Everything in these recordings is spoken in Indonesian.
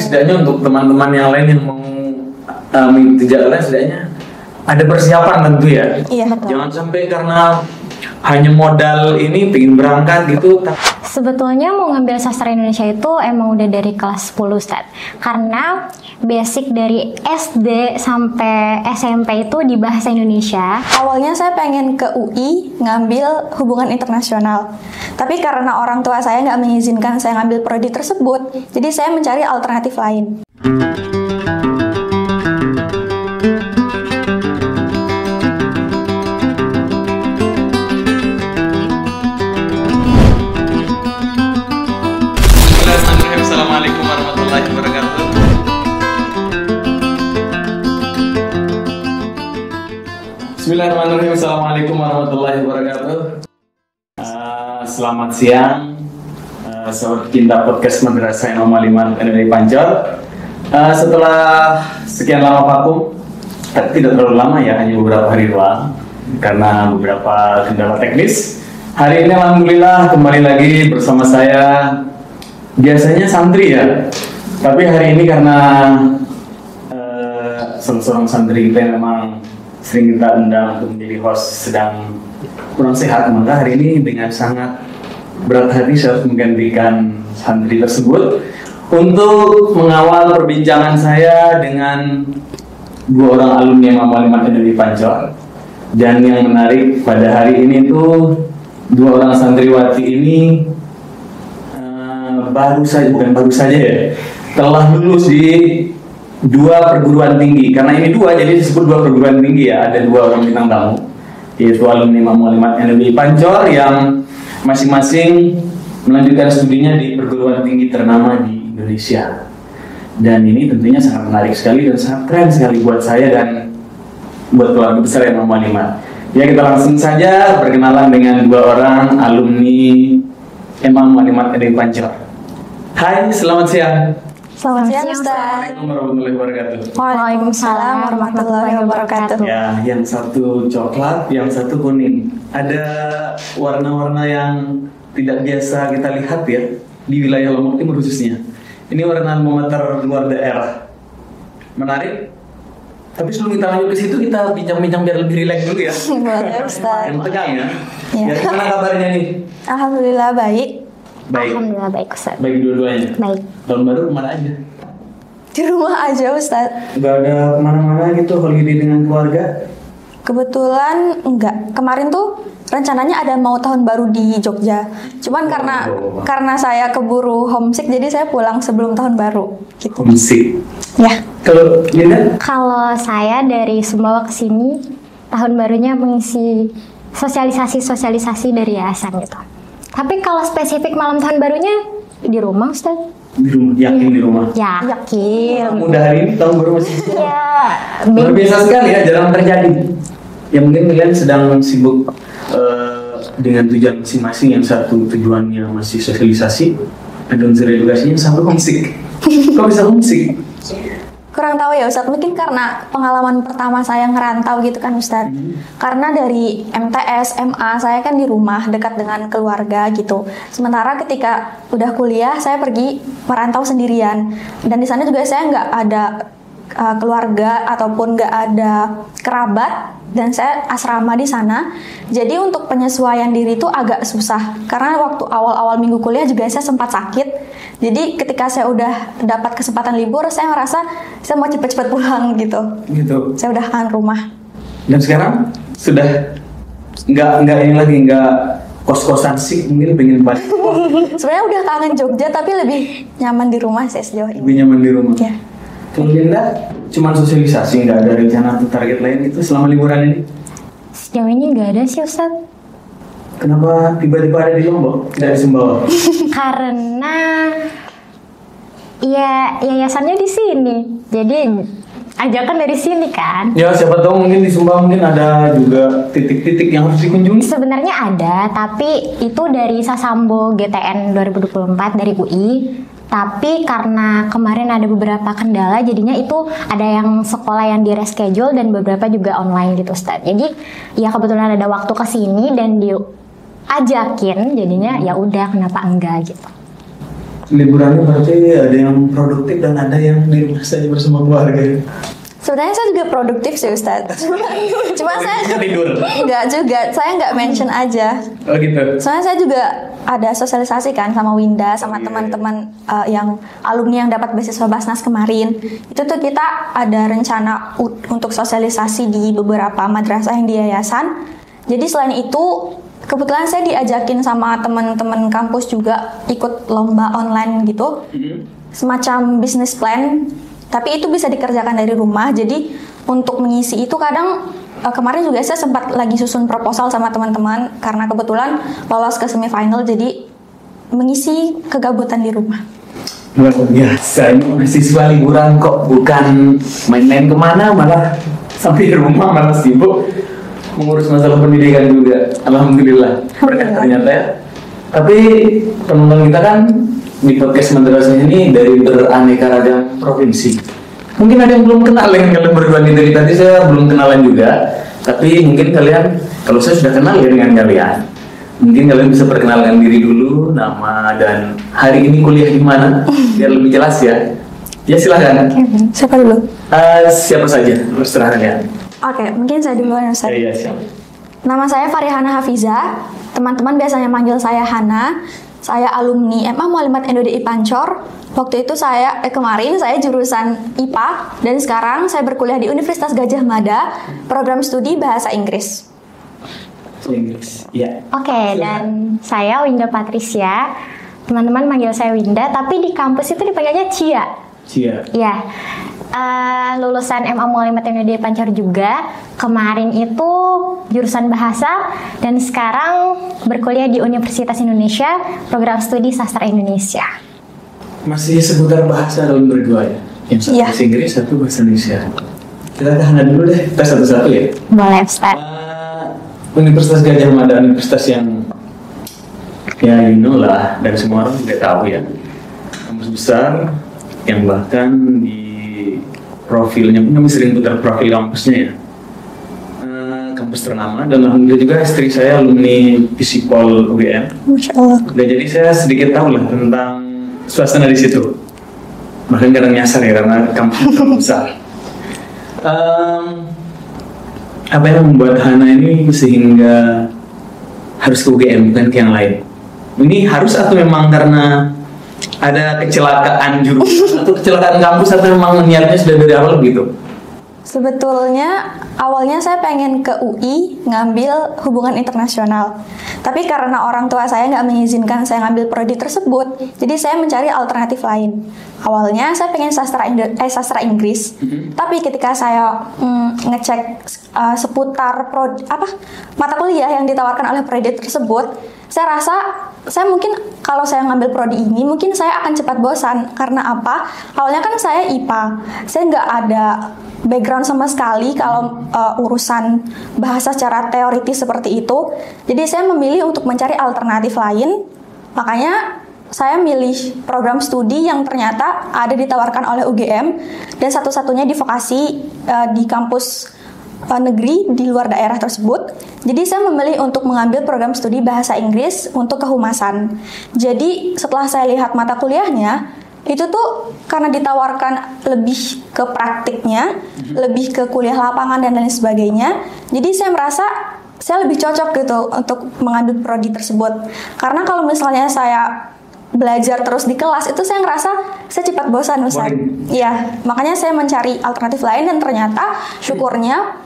setidaknya untuk teman-teman yang lain yang mau mengikuti jalan setidaknya ada persiapan tentu ya. Iya, betul. Jangan sampai karena hanya modal ini pengen berangkat gitu. Sebetulnya mau ngambil sastra Indonesia itu emang udah dari kelas 10 Ustaz. Karena basic dari SD sampai SMP itu di bahasa Indonesia. Awalnya saya pengen ke UI ngambil hubungan internasional. Tapi karena orang tua saya nggak mengizinkan saya ngambil prodi tersebut, jadi saya mencari alternatif lain. Assalamualaikum warahmatullahi wabarakatuh. Bismillahirrahmanirrahim. Assalamualaikum warahmatullahi wabarakatuh. Selamat siang, sobat cinta podcast Madrasah Imam Aliman NWI Pancor. Setelah sekian lama vakum, tidak terlalu lama ya, hanya beberapa hari doang karena beberapa kendala teknis. Hari ini alhamdulillah kembali lagi bersama saya. Biasanya santri ya, tapi hari ini karena seorang santri kita yang memang sering kita undang untuk menjadi host sedang kurang sehat, maka hari ini dengan sangat berat hati saya harus menggantikan santri tersebut untuk mengawal perbincangan saya dengan dua orang alumni Imam Aliman NWI Pancor. Dan yang menarik pada hari ini tuh dua orang santriwati ini baru saja ya, telah lulus di dua perguruan tinggi. Karena ini dua, jadi disebut dua perguruan tinggi ya. Ada dua orang bintang tamu, yaitu alumni Imam Aliman NWI Pancor yang masing-masing melanjutkan studinya di perguruan tinggi ternama di Indonesia. Dan ini tentunya sangat menarik sekali dan sangat keren sekali buat saya dan buat keluarga besar Imam Aliman. Ya, kita langsung saja berkenalan dengan dua orang alumni Imam Aliman NWI Pancor. Hai, selamat siang. Selamat siang, Ustaz. Assalamualaikum warahmatullahi wabarakatuh. Waalaikumsalam warahmatullahi wabarakatuh. Ya, yang satu coklat, yang satu kuning. Ada warna-warna yang tidak biasa kita lihat ya di wilayah Lombok Timur khususnya. Ini warna termometer luar daerah. Menarik. Tapi sebelum kita lanjut ke situ, kita bincang-bincang biar lebih rileks dulu ya. Boleh, Ustaz. Yang tegang ya. Ya. Ya, gimana kabarnya nih? Alhamdulillah baik. Baik. Alhamdulillah baik Ustaz. Baik dua-duanya. Baik. Tahun baru kemana aja? Di rumah aja, Ustaz. Gak ada kemana-mana gitu, holiday dengan keluarga? Kebetulan enggak. Kemarin tuh rencananya ada mau tahun baru di Jogja. Cuman karena saya keburu homesick, jadi saya pulang sebelum tahun baru. Gitu. Homesick. Ya. Kalau Linda? Kalau saya dari Sumbawa ke sini tahun barunya mengisi sosialisasi dari yayasan gitu. Tapi kalau spesifik malam tahun barunya di rumah Ustaz. Di rumah, yakin di rumah? Yakin. Udah hari ini tahun baru masih Ya. luar biasa sekali ya, jarang terjadi. Ya mungkin kalian sedang sibuk dengan tujuan masing-masing. Yang satu tujuannya masih sosialisasi dan unsur edukasinya, yang satu homesick. Kok bisa homesick? Kurang tahu ya Ustadz, mungkin karena pengalaman pertama saya ngerantau gitu kan Ustadz. Karena dari MTS, MA saya kan di rumah dekat dengan keluarga gitu. Sementara ketika udah kuliah saya pergi merantau sendirian. Dan di sana juga saya nggak ada keluarga ataupun nggak ada kerabat, dan saya asrama di sana. Jadi untuk penyesuaian diri itu agak susah karena waktu awal-awal minggu kuliah juga saya sempat sakit. Jadi ketika saya udah dapat kesempatan libur, saya ngerasa saya mau cepet-cepet pulang gitu. Gitu. Saya udah kangen rumah. Dan sekarang sudah nggak ini lagi, nggak kos-kosan sih, mungkin pengen balik. Sebenarnya udah kangen Jogja, tapi lebih nyaman di rumah sih sejauh ini. Lebih nyaman di rumah. Ya. Kalau Linda, cuma sosialisasi, nggak ada rencana atau target lain itu selama liburan ini? Sejauh ini nggak ada sih Ustaz. Kenapa tiba-tiba ada di Lombok, tidak di Sumbawa? Karena ya yayasannya di sini. Jadi ajakan dari sini kan. Ya siapa tahu mungkin di Sumbawa mungkin ada juga titik-titik yang harus dikunjungi. Sebenarnya ada, tapi itu dari Sasambo GTN 2024 dari UI. Tapi karena kemarin ada beberapa kendala, jadinya itu ada yang sekolah yang di reschedule dan beberapa juga online gitu Ustaz. Jadi ya kebetulan ada waktu ke sini dan diajakin, jadinya ya udah kenapa enggak gitu. liburannya berarti ada yang produktif dan ada yang di rumah saja bersama keluarga. Sebenarnya saya juga produktif sih Ustadz. Cuma saya tidur. Enggak juga, saya nggak mention aja. Oh gitu. Soalnya saya juga ada sosialisasi kan sama Winda, sama teman-teman yang alumni yang dapat beasiswa Basnas kemarin. Itu tuh kita ada rencana untuk sosialisasi di beberapa madrasah yang di yayasan. Jadi selain itu, kebetulan saya diajakin sama teman-teman kampus juga ikut lomba online gitu. Semacam business plan. Tapi itu bisa dikerjakan dari rumah. Jadi untuk mengisi itu kadang kemarin juga saya sempat lagi susun proposal sama teman-teman karena kebetulan lolos ke semifinal, jadi mengisi kegabutan di rumah. Luar biasa, ini mahasiswa liburan kok, bukan main-main kemana, malah sampai di rumah malah sibuk mengurus masalah pendidikan juga. Alhamdulillah, berkah ternyata ya. Tapi teman-teman kita kan di podcast madrasah ini dari beraneka ragam provinsi. Mungkin ada yang belum kenal dengan kalian berdua nih, dari tadi saya belum kenalan juga. Tapi mungkin kalian, kalau saya sudah kenal ya dengan kalian, mungkin kalian bisa perkenalkan diri dulu, nama dan hari ini kuliah di mana, biar lebih jelas ya. Ya silahkan. Siapa dulu? Siapa saja, terserah kalian. Oke, mungkin saya duluan Ustaz. Iya, siap. Nama saya Farihana Hafiza. Teman-teman biasanya manggil saya Hana. Saya alumni MA Mualimat NDI Pancor. Waktu itu kemarin saya jurusan IPA dan sekarang saya berkuliah di Universitas Gadjah Mada, program studi Bahasa Inggris. Inggris, ya. Oke, dan saya Winda Patricia. Teman-teman manggil saya Winda, tapi di kampus itu dipanggilnya Cia. Cia. Ya, lulusan MA Mualimat NDI Pancor juga. Kemarin itu jurusan bahasa dan sekarang berkuliah di Universitas Indonesia, program studi sastra Indonesia. Masih seputar bahasa dalam berdua ya? Yang satu bahasa Inggris, satu bahasa Indonesia. Kita ke Hana dulu deh, kita satu-satu ya. Boleh, Ustaz. Universitas Gadjah Mada, universitas yang ya you know lah, dan semua orang juga tahu ya. Kampus besar yang bahkan di profilnya pun kami sering putar profil kampusnya ya. Kampus ternama, dan alhamdulillah juga istri saya alumni Visipol UGM. Masya Allah. Dan jadi saya sedikit tahu lah tentang suasana di situ. Bahkan kadang nyasar ya karena kampus besar. Apa yang membuat Hana ini sehingga harus ke UGM bukan ke yang lain? Ini harus atau memang karena ada kecelakaan jurusan atau kecelakaan kampus atau memang niatnya sudah dari awal gitu? Sebetulnya awalnya saya pengen ke UI ngambil hubungan internasional. Tapi karena orang tua saya nggak mengizinkan saya ngambil prodi tersebut, jadi saya mencari alternatif lain. Awalnya saya pengen sastra Inggris. Tapi ketika saya ngecek seputar mata kuliah yang ditawarkan oleh prodi tersebut, saya rasa saya mungkin kalau saya ngambil prodi ini mungkin saya akan cepat bosan. Karena apa? Awalnya kan saya IPA, saya nggak ada background sama sekali kalau urusan bahasa secara teoritis seperti itu. Jadi saya memilih untuk mencari alternatif lain. Makanya saya milih program studi yang ternyata ada ditawarkan oleh UGM dan satu-satunya di vokasi di kampus negeri di luar daerah tersebut. Jadi saya memilih untuk mengambil program studi bahasa Inggris untuk kehumasan. Jadi setelah saya lihat mata kuliahnya, itu tuh karena ditawarkan lebih ke praktiknya, lebih ke kuliah lapangan dan lain sebagainya. Jadi saya merasa saya lebih cocok gitu untuk mengambil prodi tersebut. Karena kalau misalnya saya belajar terus di kelas itu saya ngerasa saya cepat bosan Ustaz. Iya, makanya saya mencari alternatif lain dan ternyata syukurnya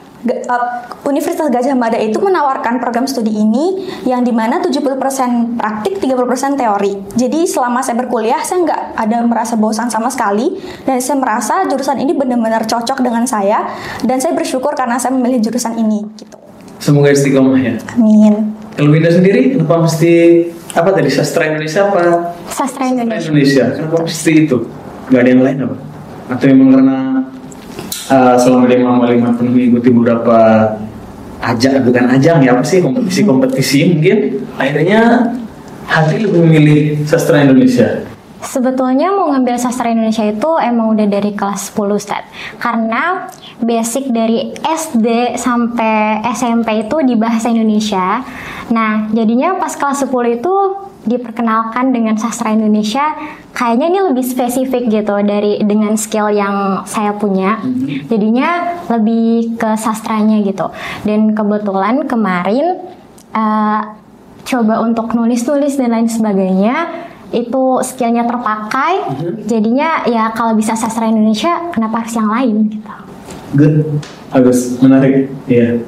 Universitas Gadjah Mada itu menawarkan program studi ini yang dimana 70% praktik, 30% teori. Jadi selama saya berkuliah saya nggak ada merasa bosan sama sekali dan saya merasa jurusan ini benar-benar cocok dengan saya dan saya bersyukur karena saya memilih jurusan ini gitu. Semoga istiqomah ya. Amin. Kalau Winda sendiri kenapa mesti apa tadi, sastra Indonesia apa? Sastra Indonesia. Kenapa mesti itu? Gak ada yang lain apa? Atau memang karena selama 5 tahun mengikuti beberapa ajang ya, apa sih, kompetisi mungkin akhirnya hati lebih memilih sastra Indonesia? Sebetulnya mau ngambil sastra Indonesia itu emang udah dari kelas 10 Ustaz. Karena basic dari SD sampai SMP itu di bahasa Indonesia. Nah, jadinya pas kelas 10 itu diperkenalkan dengan sastra Indonesia, kayaknya ini lebih spesifik gitu dengan skill yang saya punya. Jadinya lebih ke sastranya gitu. Dan kebetulan kemarin coba untuk nulis-nulis dan lain sebagainya, itu skillnya terpakai. Jadinya ya kalau bisa sastra Indonesia, kenapa harus yang lain gitu. Good, bagus, menarik. Iya.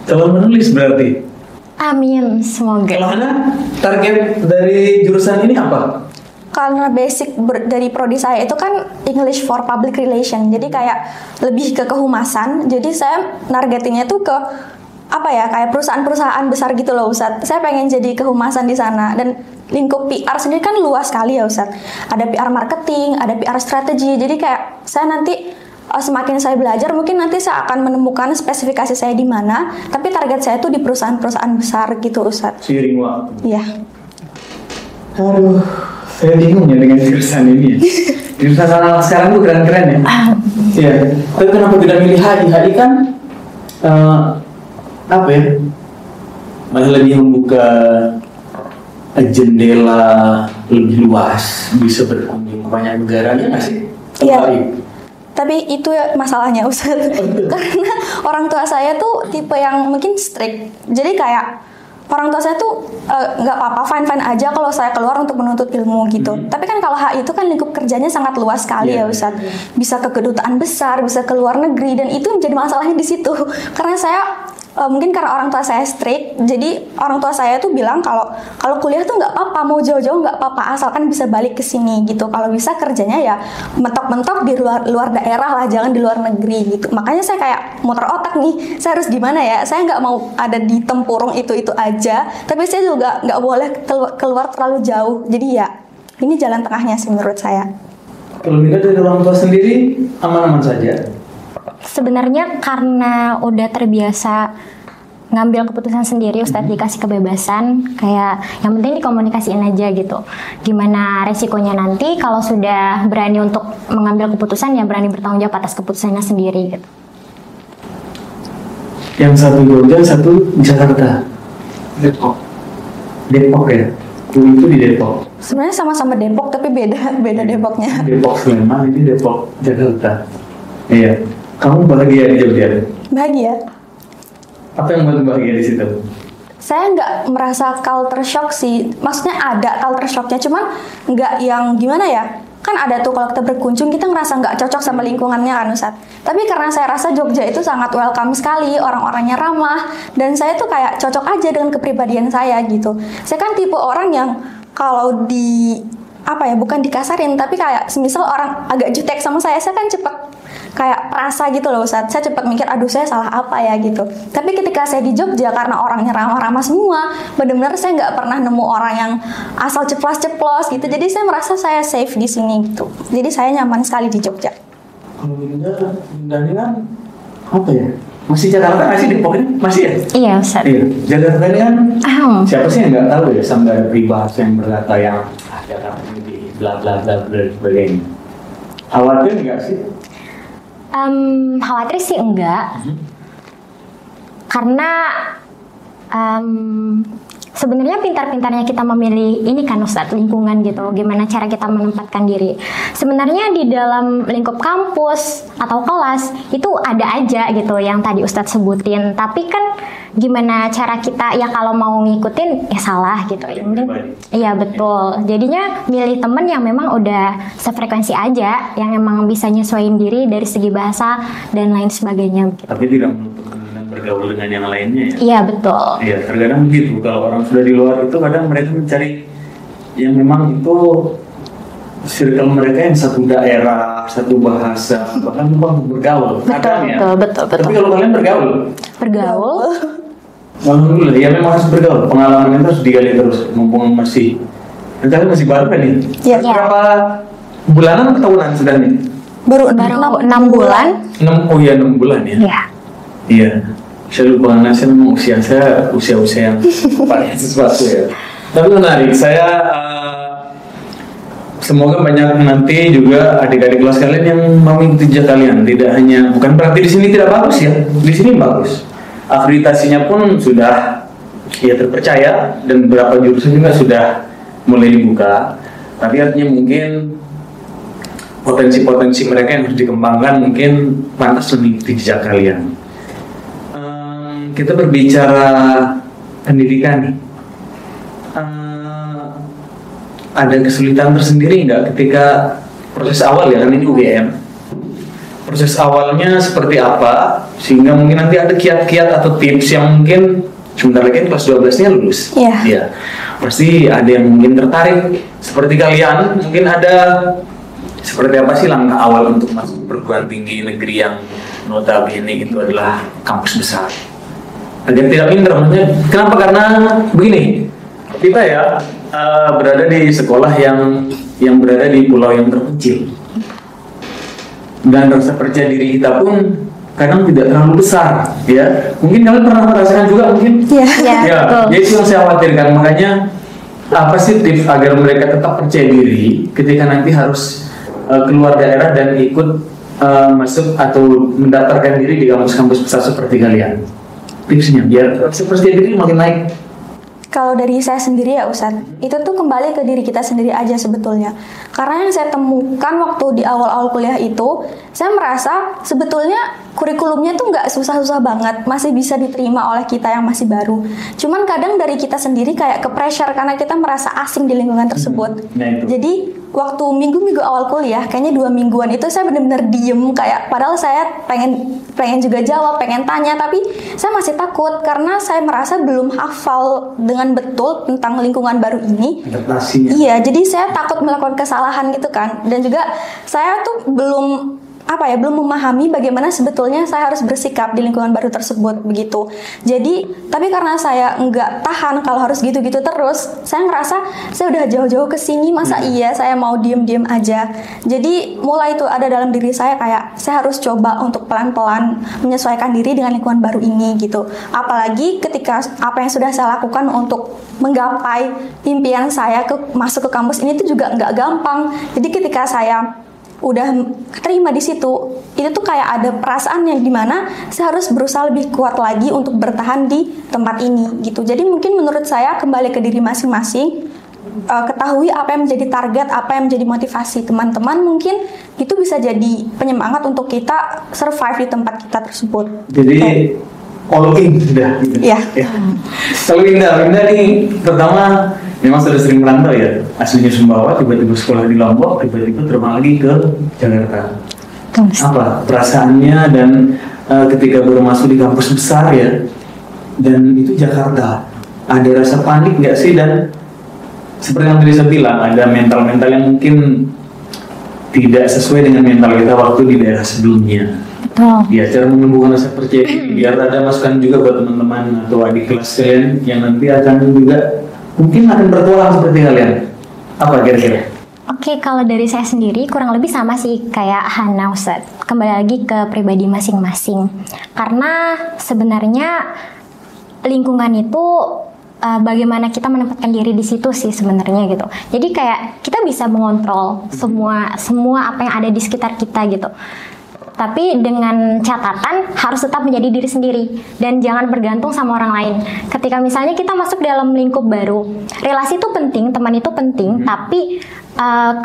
Kalau menulis berarti. Amin, semoga. Kalau Hana, target dari jurusan ini apa? Karena basic dari prodi saya itu kan English for Public Relation, jadi kayak lebih ke kehumasan. Jadi saya nargetinnya tuh ke apa ya, kayak perusahaan-perusahaan besar gitu loh Ustadz. Saya pengen jadi kehumasan di sana, dan lingkup PR sendiri kan luas sekali ya Ustadz. Ada PR marketing, ada PR strategi. Jadi kayak saya nanti semakin saya belajar, mungkin nanti saya akan menemukan spesifikasi saya di mana. Tapi target saya tuh di perusahaan-perusahaan besar gitu Ustadz. Seiring waktu. Iya. Aduh, saya bingung ya dengan jurusan ini. Jurusan anak sekarang tuh keren-keren ya. Iya. Tapi kenapa tidak milih HI? HI kan apa ya? Malah lebih membuka jendela lebih luas, bisa berkunjung ke banyak negara, ya nggak sih? Iya. Tapi itu ya masalahnya Ustadz. Karena orang tua saya tuh tipe yang mungkin strict. Jadi kayak orang tua saya tuh nggak apa-apa, fine-fine aja kalau saya keluar untuk menuntut ilmu gitu. Tapi kan kalau HI itu kan lingkup kerjanya sangat luas sekali ya Ustadz. Bisa ke kedutaan besar, bisa ke luar negeri, dan itu menjadi masalahnya di situ. Karena saya mungkin karena orang tua saya strict, jadi orang tua saya tuh bilang kalau kuliah tuh nggak apa-apa, mau jauh-jauh nggak apa-apa, asalkan bisa balik ke sini gitu. Kalau bisa kerjanya ya mentok-mentok di luar daerah lah, jangan di luar negeri gitu. Makanya saya kayak muter otak nih, saya harus gimana ya? Saya nggak mau ada di tempurung itu aja, tapi saya juga nggak boleh keluar terlalu jauh. Jadi ya ini jalan tengahnya sih menurut saya. Kalau kita dari orang tua sendiri aman-aman saja. Sebenarnya karena udah terbiasa ngambil keputusan sendiri, Ustadz dikasih kebebasan, kayak yang penting dikomunikasiin aja gitu. Gimana resikonya nanti kalau sudah berani untuk mengambil keputusan, ya berani bertanggung jawab atas keputusannya sendiri gitu. Yang satu Jogja, satu di Jakarta. Depok ya? Itu di Depok. Sebenarnya sama-sama Depok tapi beda Depoknya. Depok Sleman, ini Depok Jakarta. Iya. Kamu bahagia di Jogja? Bahagia. Apa yang buat bahagia di situ? Saya nggak merasa culture shock sih. Maksudnya ada culture shocknya, cuman nggak yang gimana ya. Kan ada tuh kalau kita berkunjung kita ngerasa nggak cocok sama lingkungannya kan Ustadz. Tapi karena saya rasa Jogja itu sangat welcome sekali, orang-orangnya ramah, dan saya tuh kayak cocok aja dengan kepribadian saya gitu. Saya kan tipe orang yang kalau bukan dikasarin, tapi kayak semisal orang agak jutek sama saya kan cepet kayak rasa gitu loh Ustadz. Saya cepet mikir, aduh saya salah apa ya gitu. Tapi ketika saya di Jogja, karena orangnya ramah-ramah semua, benar-benar saya nggak pernah nemu orang yang asal ceplos-ceplos gitu. Jadi saya merasa saya safe di sini gitu. Jadi saya nyaman sekali di Jogja. Kalau Dinda kan apa ya? Masih Jakarta, masih Depok ini? Masih ya? Iya Ustadz. Iya. Jakarta ini kan siapa sih yang nggak tahu ya, sampai ada peribahasa yang berkata yang Jakarta ini bla bla bla bla sebagainya. Khawatir nggak sih? Khawatir sih enggak, karena sebenarnya pintar-pintarnya kita memilih ini kan Ustadz, lingkungan gitu, gimana cara kita menempatkan diri. Sebenarnya di dalam lingkup kampus atau kelas itu ada aja gitu yang tadi Ustadz sebutin, tapi kan gimana cara kita, ya kalau mau ngikutin ya salah gitu. Iya betul, jadinya milih temen yang memang udah sefrekuensi aja, yang emang bisa nyesuaiin diri dari segi bahasa dan lain sebagainya gitu. Tapi tidak menutup kemungkinan bergaul dengan yang lainnya ya? Iya betul. Iya, terkadang begitu. Kalau orang sudah di luar itu kadang mereka mencari yang memang itu circle mereka yang satu daerah, satu bahasa, bahkan memang bergaul. Betul. Tapi kalau kalian bergaul? Alhamdulillah, ya memang harus bergaul. Pengalaman itu harus digali terus, mumpung masih. Kalian masih baru kan nih? Iya. Berapa bulanan atau tahunan sudah nih? Baru 6 bulan. 6 bulan ya? Iya. Iya. Saya lupa, saya memang usia yang paling sesuatu ya. Tapi menarik, saya semoga banyak nanti juga adik-adik kelas kalian yang mau mengikuti jejak kalian. Tidak hanya, bukan berarti di sini tidak bagus ya, di sini bagus. Akreditasinya pun sudah ya terpercaya, dan beberapa jurusan juga sudah mulai dibuka, tapi artinya mungkin potensi-potensi mereka yang harus dikembangkan mungkin pantas mengikuti jejak kalian. Kita berbicara pendidikan nih. Ada kesulitan tersendiri nggak ketika proses awal ya, kan ini UGM. Proses awalnya seperti apa sehingga mungkin nanti ada kiat-kiat atau tips yang mungkin sebentar lagi kelas 12-nya lulus. Iya. Ya. Pasti ada yang mungkin tertarik seperti kalian, mungkin ada seperti apa sih langkah awal untuk masuk perguruan tinggi negeri yang notabene itu adalah kampus besar. Agar tidak minder, maksudnya kenapa? Karena begini, kita ya berada di sekolah yang berada di pulau yang terpencil, dan rasa percaya diri kita pun kadang tidak terlalu besar, ya. Mungkin kalian pernah merasakan juga, mungkin. Iya. Ya, jadi itu yang saya khawatirkan. Makanya apa sih tips agar mereka tetap percaya diri ketika nanti harus keluar daerah dan ikut masuk atau mendaftarkan diri di kampus-kampus besar seperti kalian? Tipsnya biar percaya diri makin naik. Kalau dari saya sendiri ya Ustadz, itu tuh kembali ke diri kita sendiri aja sebetulnya. Karena yang saya temukan waktu di awal-awal kuliah itu, saya merasa sebetulnya kurikulumnya tuh nggak susah-susah banget, masih bisa diterima oleh kita yang masih baru. Cuman kadang dari kita sendiri kayak ke pressure karena kita merasa asing di lingkungan tersebut. Jadi waktu minggu-minggu awal kuliah, kayaknya 2 mingguan itu saya benar-benar diem, kayak padahal saya pengen juga jawab, pengen tanya, tapi saya masih takut karena saya merasa belum hafal dengan betul tentang lingkungan baru ini. Adaptasinya. Iya, jadi saya takut melakukan kesalahan gitu kan, dan juga saya tuh belum memahami bagaimana sebetulnya saya harus bersikap di lingkungan baru tersebut begitu. Jadi, tapi karena saya nggak tahan kalau harus gitu-gitu terus, saya ngerasa saya udah jauh-jauh ke sini, masa iya saya mau diem-diem aja. Jadi mulai itu ada dalam diri saya kayak saya harus coba untuk pelan-pelan menyesuaikan diri dengan lingkungan baru ini gitu. Apalagi ketika apa yang sudah saya lakukan untuk menggapai impian saya masuk ke kampus ini tuh juga nggak gampang. Jadi ketika saya udah terima di situ, itu tuh kayak ada perasaan yang dimana saya harus berusaha lebih kuat lagi untuk bertahan di tempat ini gitu. Jadi mungkin menurut saya kembali ke diri masing-masing, ketahui apa yang menjadi target, apa yang menjadi motivasi teman-teman, mungkin itu bisa jadi penyemangat untuk kita survive di tempat kita tersebut. Jadi all in sudah. Iya. Ya. Kalau Winda nih pertama memang sudah sering merantau ya, aslinya Sumbawa, tiba-tiba sekolah di Lombok, tiba-tiba terbang lagi ke Jakarta. Apa perasaannya dan ketika baru masuk di kampus besar ya, dan itu Jakarta, ada rasa panik nggak sih? Dan seperti yang tadi saya bilang, ada mental-mental yang mungkin tidak sesuai dengan mental kita waktu di daerah sebelumnya. Ya, cara menumbuhkan rasa percaya diri, biar ada masukan juga buat teman-teman atau adik kelas kalian yang nanti akan juga mungkin akan bertualang seperti kalian. Apa kira-kira? Oke, kalau dari saya sendiri kurang lebih sama sih kayak Hana Ustadz. Kembali lagi ke pribadi masing-masing. Karena sebenarnya lingkungan itu bagaimana kita menempatkan diri di situ sih sebenarnya gitu. Jadi kayak kita bisa mengontrol semua apa yang ada di sekitar kita gitu. Tapi dengan catatan harus tetap menjadi diri sendiri dan jangan bergantung sama orang lain. Ketika misalnya kita masuk dalam lingkup baru, relasi itu penting, teman itu penting, tapi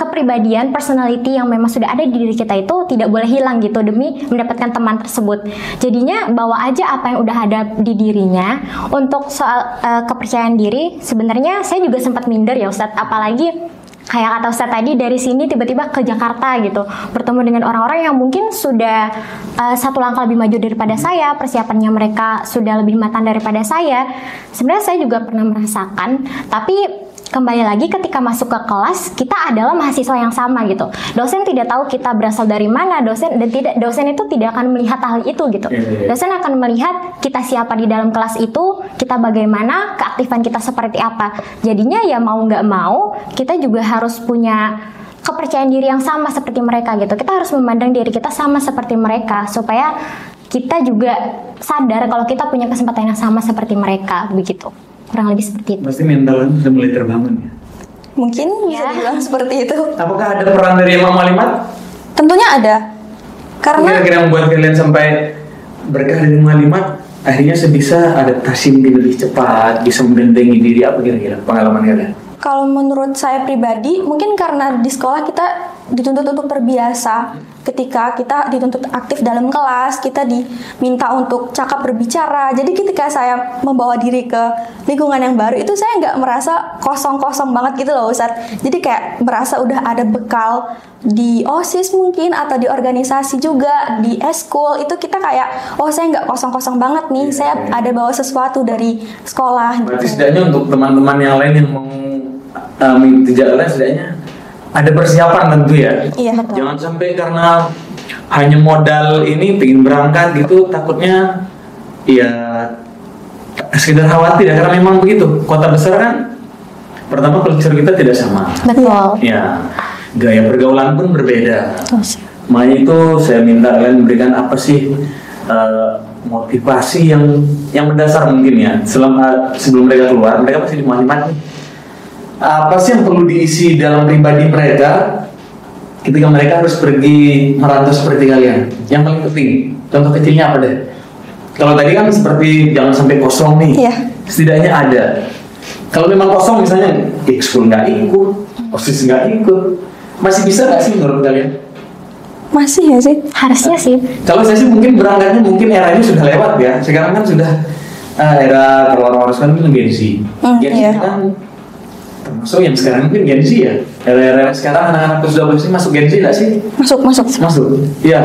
kepribadian, personality yang memang sudah ada di diri kita itu tidak boleh hilang gitu demi mendapatkan teman tersebut. Jadinya bawa aja apa yang udah ada di dirinya. Untuk soal kepercayaan diri, sebenarnya saya juga sempat minder ya Ustadz, apalagi kayak kata Ustadz tadi, dari sini tiba-tiba ke Jakarta gitu, bertemu dengan orang-orang yang mungkin sudah satu langkah lebih maju daripada saya, persiapannya mereka sudah lebih matang daripada saya. Sebenarnya saya juga pernah merasakan, tapi kembali lagi ketika masuk ke kelas, kita adalah mahasiswa yang sama gitu. Dosen tidak tahu kita berasal dari mana, dosen itu tidak akan melihat hal itu gitu. Dosen akan melihat kita siapa di dalam kelas itu, kita bagaimana, keaktifan kita seperti apa. Jadinya ya mau nggak mau, kita juga harus punya kepercayaan diri yang sama seperti mereka gitu. Kita harus memandang diri kita sama seperti mereka supaya kita juga sadar kalau kita punya kesempatan yang sama seperti mereka begitu. Kurang lebih seperti itu. Pasti mentalnya sudah mulai terbangun ya? Mungkin bisa dibilang seperti itu. Apakah ada peran dari Imam Alimat? Tentunya ada. Karena kira-kira membuat kalian sampai berkah dari Imam Alimat, akhirnya bisa adaptasi lebih cepat, bisa mendendengi diri, apa kira-kira pengalaman kalian? Kalau menurut saya pribadi, mungkin karena di sekolah kita dituntut untuk terbiasa. Ketika kita dituntut aktif dalam kelas, kita diminta untuk cakap berbicara. Jadi ketika saya membawa diri ke lingkungan yang baru, itu saya nggak merasa kosong-kosong banget gitu loh Ustadz. Jadi kayak merasa udah ada bekal di OSIS mungkin, atau di organisasi juga, di eskul. Itu kita kayak, oh saya nggak kosong-kosong banget nih, saya ada bawa sesuatu dari sekolah. Berarti Gitu. setidaknya untuk teman-teman yang lain yang mau mengikuti jalan setidaknya ada persiapan tentu ya. Iya, betul. Jangan sampai karena hanya modal ini pengen berangkat gitu, takutnya ya sekedar khawatir ya, karena memang begitu. Kota besar kan, pertama culture kita tidak sama. Betul. Ya, gaya pergaulan pun berbeda. Makanya itu saya minta kalian memberikan apa sih motivasi yang mendasar mungkin ya. Sebelum mereka keluar, mereka pasti di Muhammadiyah. Apa sih yang perlu diisi dalam pribadi mereka ketika mereka harus pergi merantau seperti kalian? Yang paling penting, contoh kecilnya apa deh? Kalau tadi kan seperti jangan sampai kosong nih, Iya. setidaknya ada. Kalau memang kosong misalnya, ekskul nggak ikut, OSIS nggak ikut, masih bisa nggak sih menurut kalian? Masih ya sih? Harusnya sih. Kalau saya sih mungkin berangkatnya mungkin eranya sudah lewat ya. Sekarang kan sudah era keluar kan Gen Z. Gen Z iya. kan termasuk yang sekarang mungkin Gen Z ya. Era sekarang anak-anak usia 12 masuk Gen Z nggak sih? Masuk. Masuk. Iya.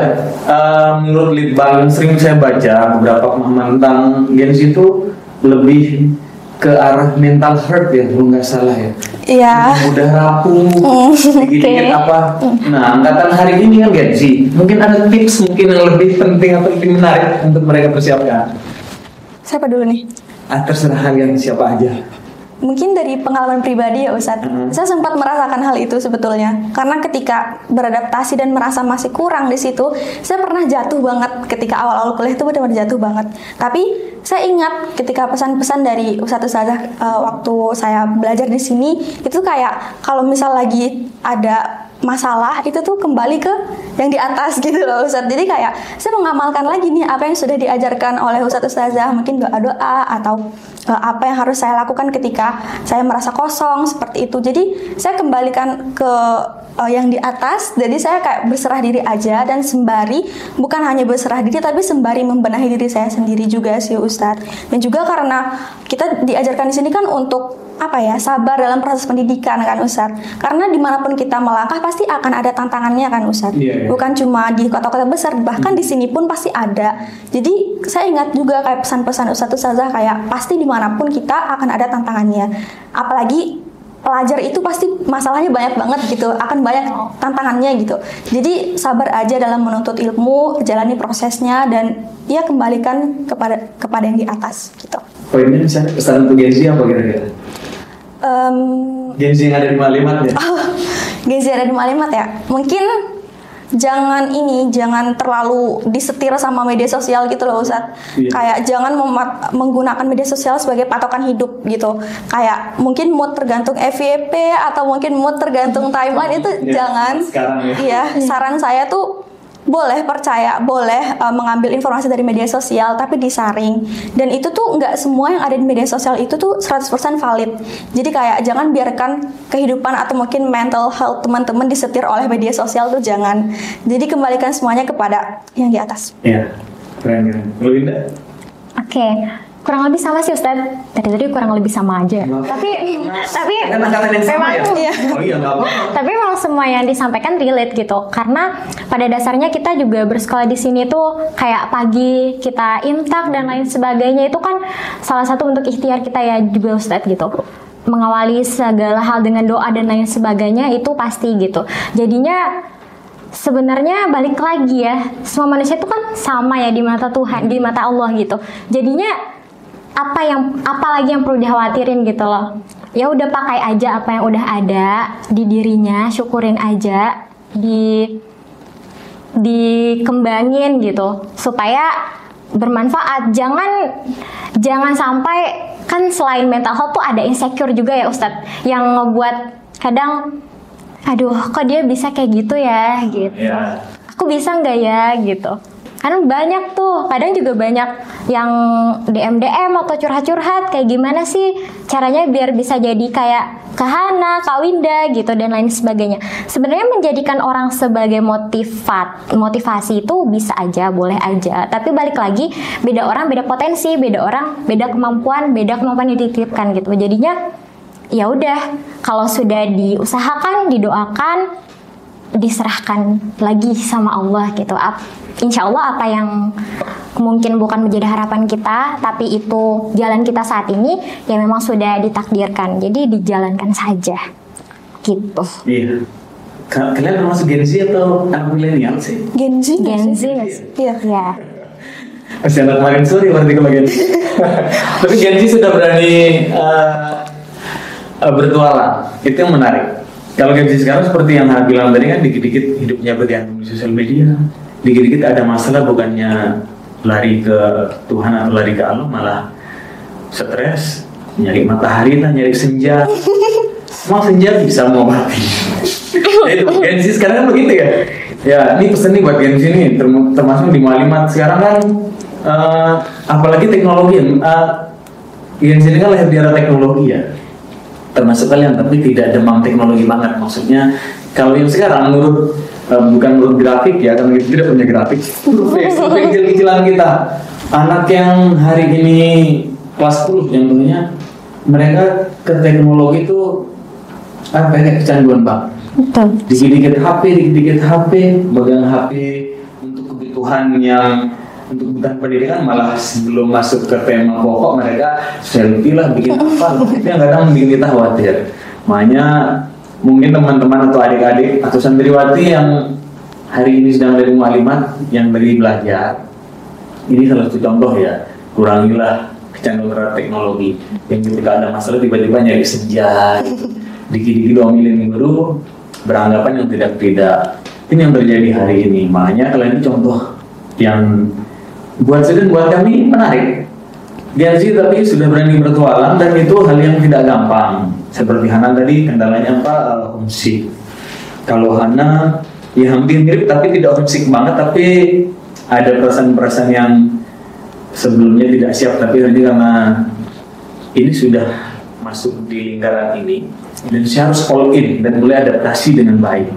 Menurut Litbang sering saya baca beberapa pemahaman tentang Gen Z itu lebih ke arah mental hurt ya, kalau nggak salah ya. Iya. Mudah rapuh, dikit-dikit apa. Nah, angkatan hari ini kan Gen Z. Mungkin ada tips mungkin yang lebih penting atau lebih menarik untuk mereka persiapkan. Siapa dulu nih? Terserah kalian siapa aja. Mungkin dari pengalaman pribadi ya Ustadz, saya sempat merasakan hal itu sebetulnya. Karena ketika beradaptasi dan merasa masih kurang di situ, saya pernah jatuh banget ketika awal-awal kuliah itu benar-benar jatuh banget. Tapi saya ingat ketika pesan-pesan dari Ustadz Ustadzah waktu saya belajar di sini, itu kayak kalau misal lagi ada masalah itu tuh kembali ke yang di atas gitu loh Ustadz. Jadi kayak saya mengamalkan lagi nih apa yang sudah diajarkan oleh Ustadz Ustadzah, mungkin doa-doa atau apa yang harus saya lakukan ketika saya merasa kosong seperti itu. Jadi saya kembalikan ke yang di atas. Jadi saya kayak berserah diri aja, dan sembari bukan hanya berserah diri tapi sembari membenahi diri saya sendiri juga sih Ustadz. Dan juga karena kita diajarkan di sini kan untuk apa ya, sabar dalam proses pendidikan kan Ustadz. Karena dimanapun kita melangkah pasti akan ada tantangannya kan Ustadz. Bukan cuma di kota-kota besar, bahkan di sini pun pasti ada. Jadi saya ingat juga kayak pesan-pesan Ustadz Ustadzah kayak pasti dimanapun kita akan ada tantangannya. Apalagi pelajar itu pasti masalahnya banyak banget gitu, akan banyak tantangannya gitu. Jadi sabar aja dalam menuntut ilmu, jalani prosesnya, dan ya kembalikan kepada yang di atas gitu. Poinnya misalnya pesan untuk Gen Z apa kira-kira? Gen Z yang ada di Malimat ya? Gen Z ada di Malimat ya? Mungkin jangan terlalu disetir sama media sosial gitu loh Ustadz. Kayak jangan menggunakan media sosial sebagai patokan hidup gitu. Kayak mungkin mood tergantung FYP atau mungkin mood tergantung timeline, itu jangan. Iya, saran saya tuh boleh percaya, boleh mengambil informasi dari media sosial, tapi disaring. Dan itu tuh nggak semua yang ada di media sosial itu tuh 100% valid. Jadi kayak jangan biarkan kehidupan atau mungkin mental health teman-teman disetir oleh media sosial tuh jangan. Jadi kembalikan semuanya kepada yang di atas. Iya, keren. Lu Linda? Oke. Kurang lebih sama sih Ustadz. Tadi kurang lebih sama aja. Tapi kan angkatan yang sama ya? Iya. Oh iya, nggak apa-apa. Tapi memang semua yang disampaikan relate gitu. Karena pada dasarnya kita juga bersekolah di sini tuh kayak pagi kita imtak dan lain sebagainya, itu kan salah satu bentuk ikhtiar kita ya juga Ustadz gitu. Mengawali segala hal dengan doa dan lain sebagainya itu pasti gitu. Jadinya sebenarnya balik lagi ya, semua manusia itu kan sama ya di mata Tuhan, di mata Allah gitu. Jadinya apa lagi yang perlu dikhawatirin gitu loh. Ya udah pakai aja apa yang udah ada di dirinya, syukurin aja, dikembangin gitu supaya bermanfaat. Jangan sampai, kan selain mental health tuh ada insecure juga ya Ustadz, yang ngebuat kadang aduh kok dia bisa kayak gitu ya gitu. Aku bisa nggak ya gitu. Kan banyak tuh, kadang juga banyak yang DM atau curhat-curhat kayak gimana sih caranya biar bisa jadi kayak Kak Hana, Kak Winda gitu dan lain sebagainya. Sebenarnya menjadikan orang sebagai motivasi itu bisa aja, boleh aja. Tapi balik lagi, beda orang beda potensi, beda orang beda kemampuan yang dititipkan gitu. Jadinya ya udah, kalau sudah diusahakan, didoakan, diserahkan lagi sama Allah gitu. Insya Allah apa yang mungkin bukan menjadi harapan kita, tapi itu jalan kita saat ini, ya memang sudah ditakdirkan. Jadi dijalankan saja, gitu. Iya. Kalian termasuk Gen Z atau anak milenial sih? Gen Z. Iya. Ya. Masih anak kemarin sore berarti kalau Gen Z. Tapi Gen Z sudah berani bertualang. Itu yang menarik. Kalau Gen Z sekarang seperti yang Hana bilang tadi kan, dikit-dikit hidupnya bergantung di sosial media. Dikit-dikit ada masalah, bukannya lari ke Tuhan atau lari ke Allah, malah stres, nyari matahari lah, nyari senja. Semua senja bisa mengobati. Itu Gen Z sekarang kan begitu ya. Ya, ini pesan nih buat Gen Z nih, termasuk di Mualimat sekarang kan, apalagi teknologi. Gen Z ini kan lahir di era teknologi ya. Termasuk kalian, tapi tidak demam teknologi banget. Maksudnya kalau yang sekarang bukan menurut grafik ya, karena kita tidak punya grafik. Survei kecil-kecilan kita, anak yang hari ini kelas 10 contohnya, mereka ke teknologi itu kayak kecanduan banget. Betul. Dikit-dikit HP, megang HP untuk kebutuhan untuk kebutuhan pendidikan, malah sebelum masuk ke tema pokok mereka selfie lah, bikin apa, itu yang kadang bikin kita khawatir. Makanya mungkin teman-teman atau adik-adik atau santriwati yang hari ini sedang dari Mualimat, yang lagi belajar, ini salah satu contoh ya, kurangilah kecanduan terhadap teknologi. Yang ketika ada masalah tiba-tiba nyari senja, dikit-dikit domelin guru, beranggapan yang tidak. Ini yang terjadi hari ini. Makanya kalian ini contoh yang buat saya dan buat kami menarik. Gen Z tapi sudah berani bertualang, dan itu hal yang tidak gampang. Seperti Hana tadi, kendalanya apa? Homesick. Kalau Hana ya hampir mirip tapi tidak homesick banget, tapi ada perasaan-perasaan yang sebelumnya tidak siap, tapi ini karena ini sudah masuk di lingkaran ini dan saya harus all in dan mulai adaptasi dengan baik.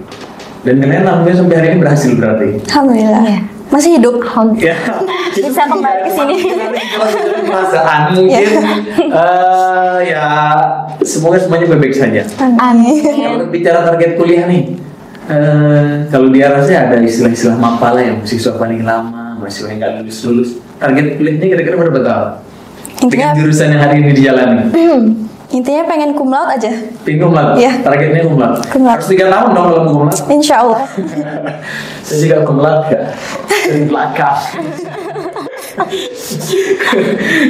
Dan kalian alhamdulillah sampai hari ini berhasil berarti. Alhamdulillah. Iya. Masih hidup. Ya, Bisa kembali ke sini. Perasaan mungkin ya semoga semuanya baik-baik saja. Amin. Kalau bicara target kuliah nih, kalau di arah saya ada istilah-istilah mapala yang mahasiswa paling lama, mahasiswa yang nggak lulus. Target kuliahnya kira-kira berapa tahun? Dengan jurusan yang hari ini dijalani. Intinya pengen cum laude aja. Pengen cum laude? Iya. Targetnya cum laude? Cum laude. Harus 3 tahun dong kalau mau cum laude? Insya Allah. Saya juga cum laude ya, dari belakang.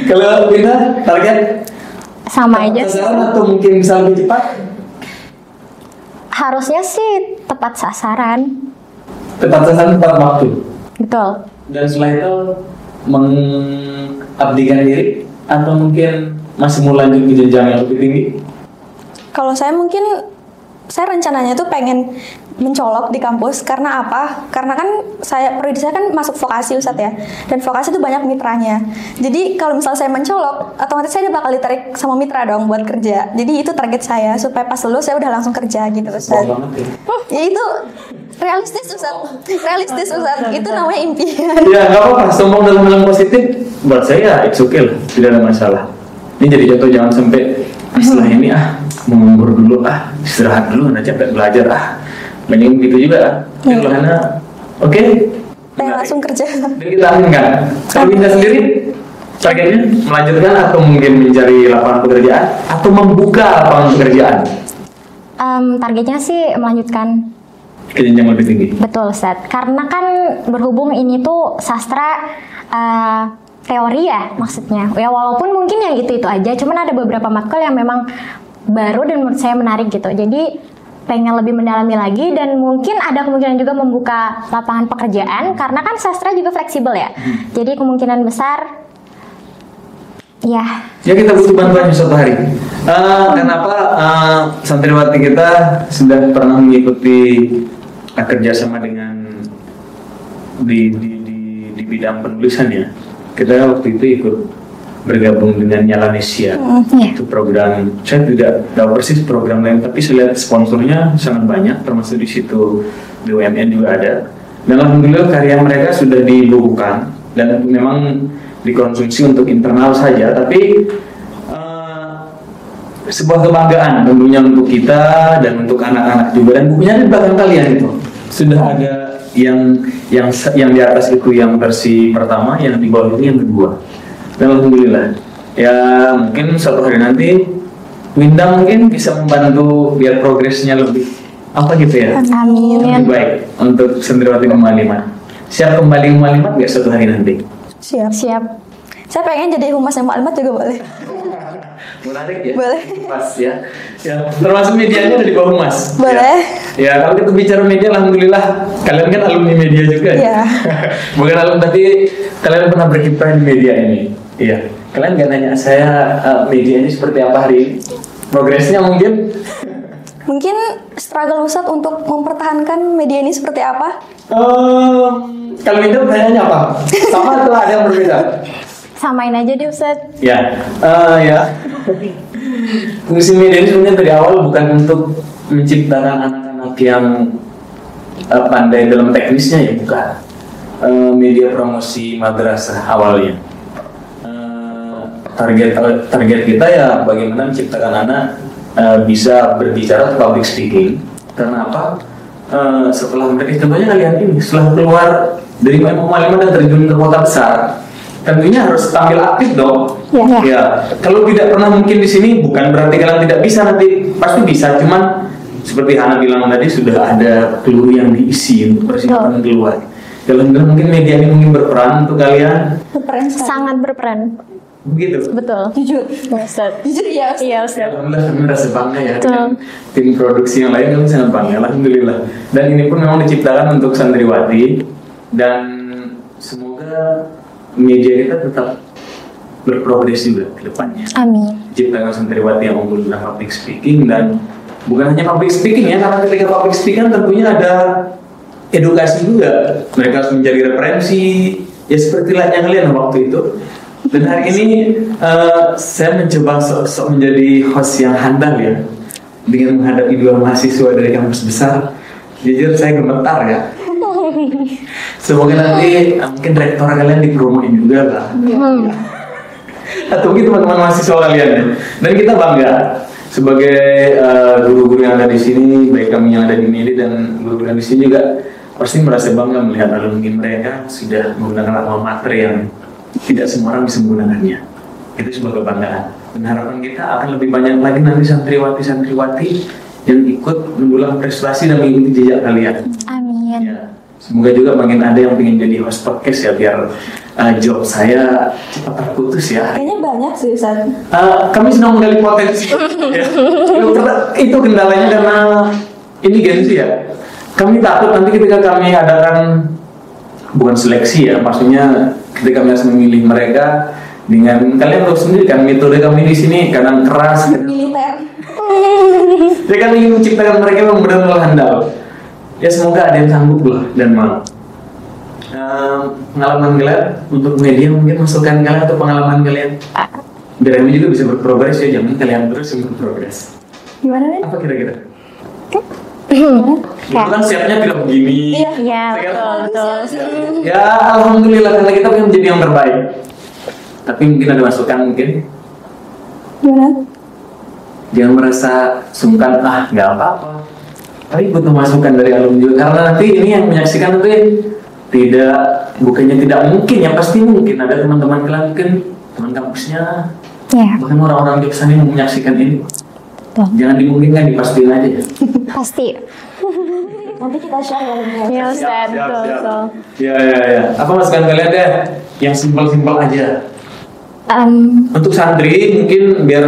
Kalau Wina, target? Sama aja sih. Atau mungkin bisa lebih cepat? Harusnya sih tepat sasaran. Tepat sasaran, tepat waktu. Betul. Dan setelah itu mengabdikan diri, atau mungkin masih mau lanjut ke jenjang yang lebih tinggi? Kalau saya rencananya tuh pengen mencolok di kampus. Karena apa? Karena kan prodi saya kan masuk vokasi Ustadz ya, dan vokasi itu banyak mitranya. Jadi kalau misalnya saya mencolok, otomatis saya bakal ditarik sama mitra dong buat kerja. Jadi itu target saya, supaya pas lulus saya udah langsung kerja gitu Ustadz. Ya itu realistis Ustadz. Itu namanya impian. Ya nggak apa-apa, sombong dalam hal positif buat saya it's okay lah, tidak ada masalah. Ini jadi contoh, jangan sampai setelah ini mau nganggur dulu, istirahat dulu, nanti capek belajar, banyak begitu juga. Tapi kalau Hana, oke, Langsung kerja. Dan kita amankan. Kalau Winda sendiri, targetnya melanjutkan atau mungkin mencari lapangan pekerjaan atau membuka lapangan pekerjaan? Targetnya sih melanjutkan ke jenjang lebih tinggi. Betul, Ustaz. Karena kan berhubung ini tuh sastra teori ya maksudnya. Ya walaupun mungkin yang itu aja, cuman ada beberapa matkul yang memang baru dan menurut saya menarik gitu. Jadi pengen lebih mendalami lagi dan mungkin ada kemungkinan juga membuka lapangan pekerjaan karena kan sastra juga fleksibel ya. Jadi kemungkinan besar ya kita butuh bantuan suatu hari. Kenapa santriwati kita sudah pernah mengikuti kerjasama dengan di di bidang penulisan ya. Kita waktu itu ikut bergabung dengan Nyalanesia. Itu program, saya tidak tahu persis program lain, tapi saya lihat sponsornya sangat banyak, termasuk di situ BUMN juga ada. Dan alhamdulillah karya mereka sudah dibukukan dan memang dikonsumsi untuk internal saja, tapi sebuah kebanggaan tentunya untuk kita dan untuk anak-anak juga, dan bukunya di belakang kalian itu sudah ada yang di atas itu yang versi pertama, yang di bawah itu yang kedua. Dan alhamdulillah ya, mungkin suatu hari nanti Winda mungkin bisa membantu biar progresnya lebih apa gitu ya, Amin. lebih baik untuk Santriwati Malimat. Siap kembali Malimat nggak suatu hari nanti? Siap. Siap. Saya pengen jadi humasnya Malimat juga boleh. Menarik ya? Boleh. Pas ya. Ya, termasuk medianya udah di bawah Mas. Boleh. Ya, kalau kita bicara media, alhamdulillah kalian kan alumni media juga ya. Iya. Bukan alumni, tapi kalian pernah berkiprah di media ini. Iya. Kalian nggak nanya saya media ini seperti apa hari ini? Progresnya mungkin? Mungkin struggle Ustadz untuk mempertahankan media ini seperti apa? Kalau itu pertanyaannya apa? Sama atau ada yang berbeda? Samain aja deh Ustadz. Ya, ya. Fungsi media ini sebenarnya dari awal bukan untuk menciptakan anak-anak yang pandai dalam teknisnya ya, bukan. Media promosi madrasah awalnya. Target kita ya bagaimana menciptakan anak bisa berbicara public speaking. Karena apa? Setelah mereka contohnya kalian ini setelah keluar dari Malimat dan terjun ke kota besar, tentunya harus tampil aktif dong. Ya. Kalau tidak pernah mungkin di sini bukan berarti kalian tidak bisa, nanti pasti bisa. Cuman seperti Hana bilang tadi sudah ada peluru yang diisi untuk persiapan keluar. Kalau mungkin media ini mungkin berperan untuk kalian. Sangat berperan. Begitu. Betul. Jujur. Ustadz. Jujur ya Ustadz. Iya Ustadz. Alhamdulillah kami merasa bangga ya Betul. dengan tim produksi yang lain, kami sangat bangga. Alhamdulillah. Dan ini pun memang diciptakan untuk santriwati, dan semoga media kita tetap berprogres juga ke depannya. Amin. Ciptakan santriwati yang unggul dalam public speaking, dan bukan hanya public speaking ya, karena ketika public speaking tentunya ada edukasi juga. Mereka harus mencari referensi ya seperti layaknya kalian waktu itu. Dan hari ini saya mencoba sok menjadi host yang handal ya, dengan menghadapi dua mahasiswa dari kampus besar. Jujur saya gemetar ya. Semoga nanti mungkin rektor kalian dipromoin juga lah. Atau mungkin teman-teman mahasiswa kalian ya. Dan kita bangga sebagai guru-guru yang ada di sini, baik kami yang ada di media dan guru-guru yang di sini juga pasti merasa bangga melihat alumni mereka sudah menggunakan alma mater yang tidak semua orang bisa menggunakannya. Itu sebuah kebanggaan. Dan harapan kita akan lebih banyak lagi nanti santriwati-santriwati yang ikut mendulang prestasi dan mengikuti jejak kalian. Amin. Ya. Semoga juga makin ada yang ingin jadi host podcast ya, biar job saya cepat terputus ya. Kayaknya banyak sih Ustadz. Kami sedang menggali potensi. Ya. Itu kendalanya karena ini gengsi ya. Kami takut nanti ketika kami adakan bukan seleksi ya, maksudnya ketika kami harus memilih mereka dengan kalian tahu sendiri kan metode kami di sini kadang keras, Militer. ya kan ingin menciptakan mereka yang benar-benar handal. Ya semoga ada yang sanggup lah dan mau. Pengalaman kalian untuk media mungkin masukan kalian atau pengalaman kalian biar kami juga bisa berprogres ya, jangan kalian terus yang berprogres. Gimana nih? Apa kira-kira? Itu kan siapnya tidak begini. Iya, betul. Ya alhamdulillah karena kita pengen menjadi yang terbaik. Tapi mungkin ada masukan mungkin. Gimana? Jangan merasa sungkan, nggak apa-apa. Tapi butuh masukan dari alumni juga, karena nanti ini yang menyaksikan itu bukannya tidak mungkin ya, pasti mungkin ada teman-teman kalian, mungkin teman kampusnya, bahkan orang-orang di sana yang menyaksikan ini. Jangan dimungkinkan, dipastiin aja ya. Pasti. Nanti kita share ya. Ya Ustadz, betul. Ya. Apa masukan kalian deh? Yang simpel-simpel aja. Untuk santri mungkin biar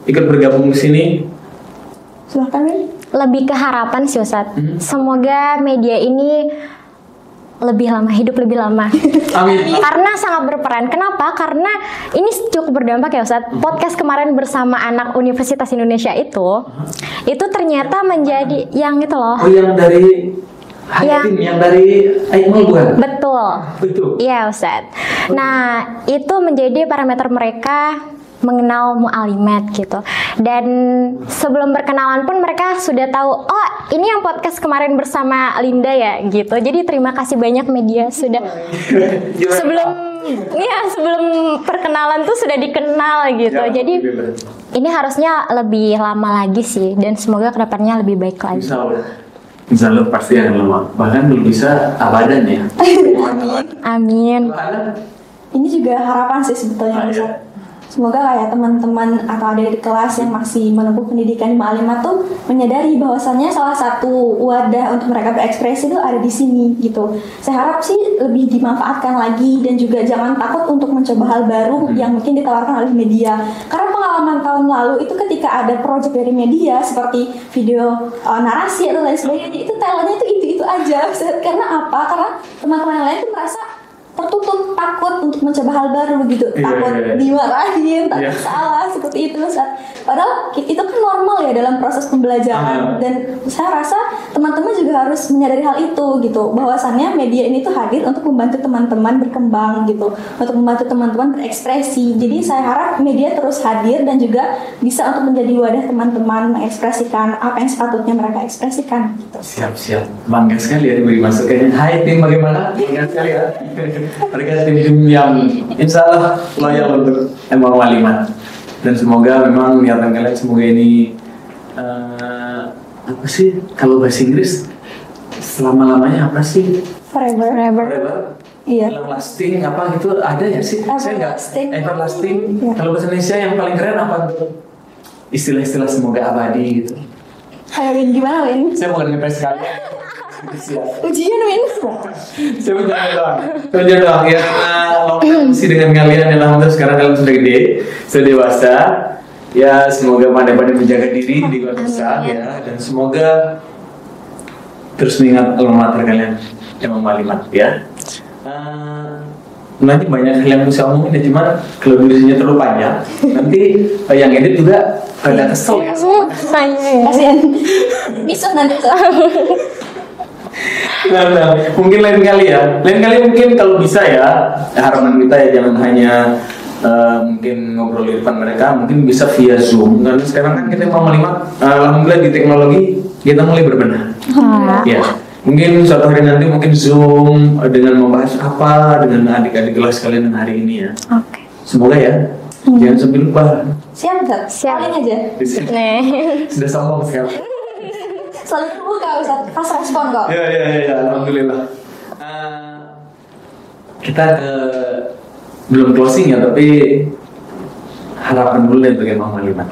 ikut bergabung di sini. Silahkan Min. Lebih ke harapan sih Ustadz. Semoga media ini hidup lebih lama. Amin. Karena sangat berperan. Kenapa? Karena ini cukup berdampak ya Ustadz. Podcast kemarin bersama anak Universitas Indonesia itu ternyata menjadi yang itu loh. Oh yang dari Tim yang dari Aikmal bukan? Betul. Betul. Iya Ustadz. Nah itu menjadi parameter mereka mengenal mu'alimat gitu. Dan sebelum berkenalan pun mereka sudah tahu, oh ini yang podcast kemarin bersama Linda ya gitu. Jadi terima kasih banyak media sudah sebelum perkenalan tuh sudah dikenal gitu. Ya, jadi ini harusnya lebih lama lagi sih, dan semoga kedepannya lebih baik lagi. Insya Allah pasti akan lama. Bahkan belum bisa abadan ya. Amin. Ini juga harapan sih sebetulnya Ustaz. Semoga kayak teman-teman atau adik di kelas yang masih menempuh pendidikan di Mu'alimat tuh menyadari bahwasannya salah satu wadah untuk mereka berekspresi itu ada di sini gitu. Saya harap sih lebih dimanfaatkan lagi, dan juga jangan takut untuk mencoba hal baru yang mungkin ditawarkan oleh media. Karena pengalaman tahun lalu itu ketika ada project dari media seperti video narasi atau lain sebagainya, itu talentnya itu aja. Karena apa? Karena teman-teman yang lain tuh merasa tertutup, takut untuk mencoba hal baru gitu, takut dimarahin, takut salah seperti itu Ustaz. Padahal itu kan normal ya dalam proses pembelajaran, dan saya rasa teman-teman juga harus menyadari hal itu gitu, bahwasannya media ini tuh hadir untuk membantu teman-teman berkembang gitu, untuk membantu teman-teman berekspresi. Jadi saya harap media terus hadir dan juga bisa untuk menjadi wadah teman-teman mengekspresikan apa yang sepatutnya mereka ekspresikan gitu. Siap, bangga sekali ya diberi masukannya. Hai tim, bagaimana? Bangga sekali ya. Mereka tim yang insya Allah loyal untuk Mu'alimat, dan semoga memang niatan kalian semoga ini apa sih kalau bahasa Inggris selama-lamanya apa sih? Forever. Iya. Long lasting apa gitu ada ya sih? Saya nggak everlasting. Ya. Kalau bahasa Indonesia yang paling keren apa tuh? Istilah-istilah semoga abadi gitu. Kayak Win, gimana Win? Saya bukan ngepes sekali. Ujian Win. Saya ujian doang ya. Sih dengan kalian yang alhamdulillah sekarang kalian sudah gede, sudah dewasa. Ya semoga pandai-pandai menjaga diri di luar besar ya, dan semoga terus mengingat alma mater kalian yang Mu'alimat ya. Nanti banyak hal yang bisa omongin ya, cuman kalau durasinya terlalu panjang nanti yang edit juga agak kesel ya. Kasian. Bisa nanti. Nah, mungkin lain kali mungkin kalau bisa ya, harapan kita ya jangan hanya mungkin ngobrol di depan mereka, mungkin bisa via Zoom. Karena sekarang kan kita mau melihat alhamdulillah di teknologi kita mulai berbenah. Ya, mungkin suatu hari nanti mungkin Zoom dengan membahas apa dengan adik-adik kelas kalian hari ini ya. Oke. Semoga ya. Jangan sampai lupa. Siap. Paling aja. Sudah sombong sekarang. Selalu terbuka Ustaz, pas respon kok. Ya, alhamdulillah. Kita belum closing ya, tapi harapan dulu ya bagi Mu'alimat.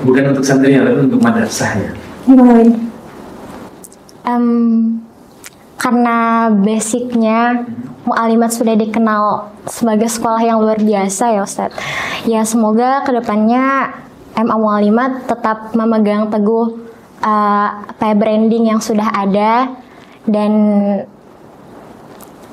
Bukan untuk santrinya, tapi untuk madrasahnya. Gimana Win? Karena basicnya Mu'alimat sudah dikenal sebagai sekolah yang luar biasa ya Ustadz. Ya semoga kedepannya MA Mu'alimat tetap memegang teguh branding yang sudah ada, dan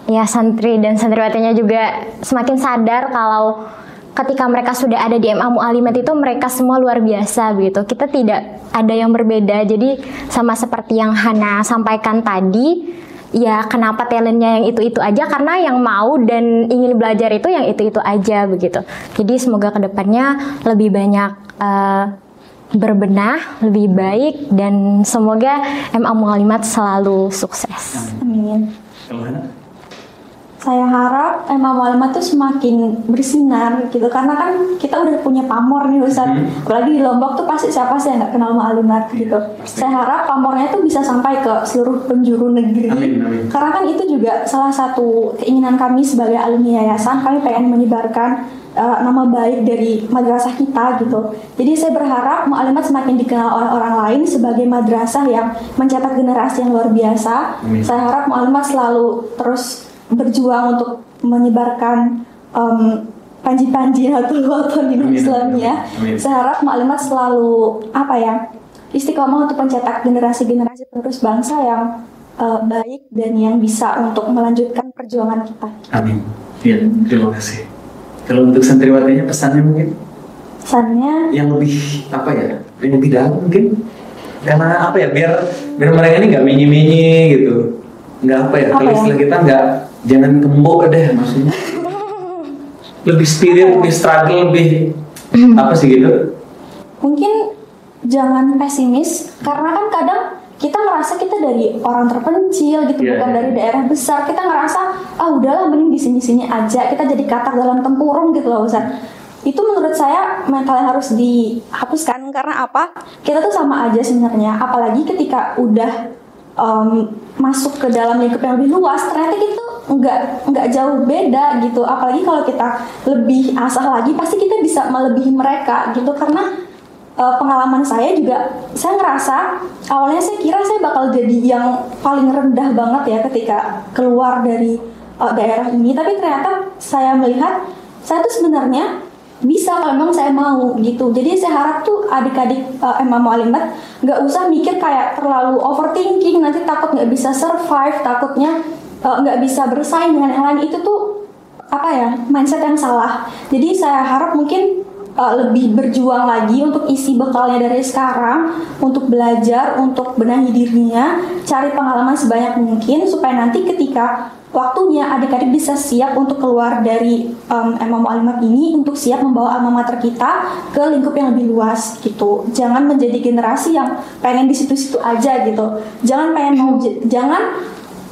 ya santri dan santriwatinya juga semakin sadar kalau ketika mereka sudah ada di MA Mu'alimat itu mereka semua luar biasa begitu. Kita tidak ada yang berbeda. Jadi sama seperti yang Hana sampaikan tadi, ya kenapa talentnya yang itu-itu aja, karena yang mau dan ingin belajar itu yang itu-itu aja begitu. Jadi semoga kedepannya lebih banyak berbenah, lebih baik, dan semoga MA Mu'alimat selalu sukses. Amin. Saya harap MA Mu'alimat tuh semakin bersinar gitu, karena kan kita udah punya pamor nih Ustaz. Apalagi di Lombok tuh pasti siapa sih yang nggak kenal Mu'alimat gitu. Saya harap pamornya tuh bisa sampai ke seluruh penjuru negeri. Amin. Karena kan itu juga salah satu keinginan kami sebagai alumni yayasan. Kami pengen menyebarkan nama baik dari madrasah kita gitu. Jadi saya berharap Mu'alimat semakin dikenal oleh orang lain sebagai madrasah yang mencetak generasi yang luar biasa. Amin. Saya harap Mu'alimat selalu terus berjuang untuk menyebarkan panji-panji atau nilai Islam ya. Saya harap Mu'alimat selalu istiqomah untuk mencetak generasi-generasi penerus bangsa yang baik dan yang bisa untuk melanjutkan perjuangan kita. Amin. Ya, terima kasih. Kalau untuk santriwatinya pesannya mungkin? Pesannya Yang lebih yang lebih dalam mungkin? Karena apa ya, biar mereka ini nggak menye-menye gitu, nggak apa ya, kalau istilah kita nggak, jangan gembok deh maksudnya, lebih spirit, lebih struggle, lebih apa sih gitu. Mungkin jangan pesimis, karena kan kadang kita ngerasa kita dari orang terpencil gitu, bukan dari daerah besar. Kita ngerasa udahlah mending di sini-sini aja, kita jadi katak dalam tempurung gitu loh Ustaz. Itu menurut saya mental yang harus dihapuskan. Karena apa? Kita tuh sama aja sebenarnya, apalagi ketika udah masuk ke dalam lingkup yang lebih luas, ternyata itu nggak jauh beda gitu. Apalagi kalau kita lebih asah lagi, pasti kita bisa melebihi mereka gitu. Karena pengalaman saya juga, saya ngerasa awalnya saya kira saya bakal jadi yang paling rendah banget ya ketika keluar dari daerah ini, tapi ternyata saya melihat saya tuh sebenarnya bisa kalau memang saya mau gitu. Jadi saya harap tuh adik-adik Emma Mualimat nggak usah mikir kayak terlalu overthinking, nanti takut nggak bisa survive, takutnya nggak bisa bersaing dengan yang lain. Itu tuh apa ya, mindset yang salah. Jadi saya harap mungkin lebih berjuang lagi untuk isi bekalnya dari sekarang, untuk belajar, untuk benahi dirinya, cari pengalaman sebanyak mungkin supaya nanti ketika waktunya adik-adik bisa siap untuk keluar dari Emma Mualimat ini, untuk siap membawa alma mater kita ke lingkup yang lebih luas gitu. Jangan menjadi generasi yang pengen di situ-situ aja gitu. Jangan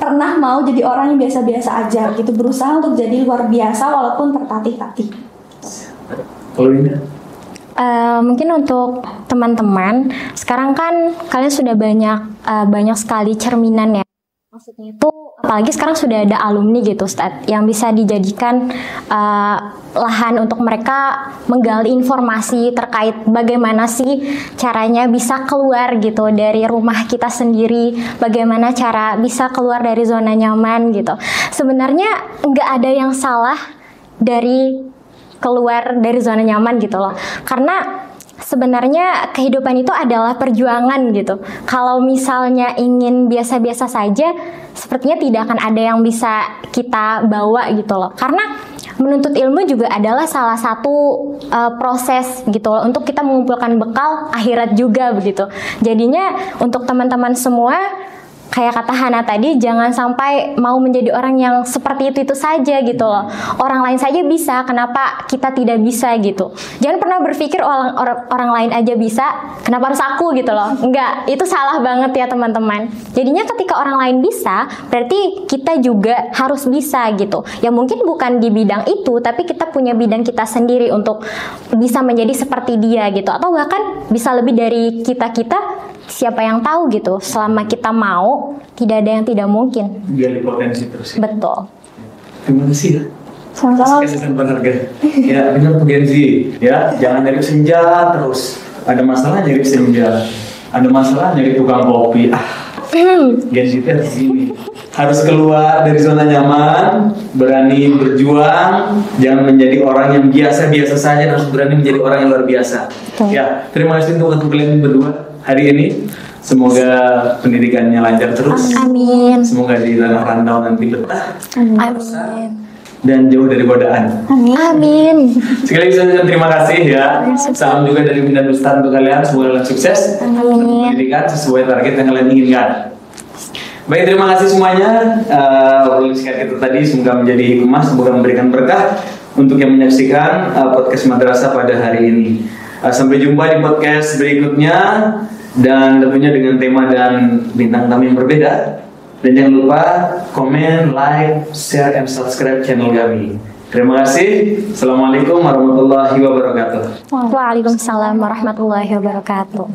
pernah mau jadi orang yang biasa-biasa aja gitu. Berusaha untuk jadi luar biasa walaupun tertatih-tatih. Kalau ini mungkin untuk teman-teman sekarang kan kalian sudah banyak sekali cerminan ya. Maksudnya itu apalagi sekarang sudah ada alumni gitu Ustadz, yang bisa dijadikan lahan untuk mereka menggali informasi terkait bagaimana sih caranya bisa keluar gitu dari rumah kita sendiri, bagaimana cara bisa keluar dari zona nyaman gitu. Sebenarnya nggak ada yang salah dari keluar dari zona nyaman gitu loh, karena sebenarnya kehidupan itu adalah perjuangan gitu. Kalau misalnya ingin biasa-biasa saja, sepertinya tidak akan ada yang bisa kita bawa gitu loh, karena menuntut ilmu juga adalah salah satu proses gitu loh, untuk kita mengumpulkan bekal akhirat juga begitu. Jadinya untuk teman-teman semua, kayak kata Hana tadi, jangan sampai mau menjadi orang yang seperti itu saja gitu loh. Orang lain saja bisa, kenapa kita tidak bisa gitu. Jangan pernah berpikir orang lain aja bisa, kenapa harus aku gitu loh. Enggak, itu salah banget ya teman-teman. Jadinya ketika orang lain bisa, berarti kita juga harus bisa gitu. Ya mungkin bukan di bidang itu, tapi kita punya bidang kita sendiri untuk bisa menjadi seperti dia gitu. Atau bahkan bisa lebih dari kita-kita. Siapa yang tahu gitu, selama kita mau, tidak ada yang tidak mungkin. gali potensi terus. Betul. Terima kasih ya. Sama-sama. Kesehatan berharga. Ya benar Bu Genzi. Ya jangan nyari senja terus. Ada masalah nyari senja. Ada masalah nyari tukang kopi. Genzi itu harus gini. Harus keluar dari zona nyaman, berani berjuang, jangan menjadi orang yang biasa-biasa saja, harus berani menjadi orang yang luar biasa. Ya, terima kasih untuk kalian berdua hari ini. Semoga pendidikannya lancar terus. Amin. Semoga di tanah rantau nanti betah. Amin. Dan jauh dari godaan. Amin. Sekali lagi terima kasih ya. Salam juga dari Mindan Ustaz untuk kalian. Semoga kalian sukses. Amin. Pendidikan sesuai target yang kalian inginkan. Baik, terima kasih semuanya. Obrolan singkat kita tadi semoga menjadi hikmah, semoga memberikan berkah untuk yang menyaksikan podcast Madrasah pada hari ini. Sampai jumpa di podcast berikutnya, dan tentunya dengan tema dan bintang tamu yang berbeda. Dan jangan lupa komen, like, share, and subscribe channel kami. Terima kasih. Assalamualaikum warahmatullahi wabarakatuh. Waalaikumsalam warahmatullahi wabarakatuh.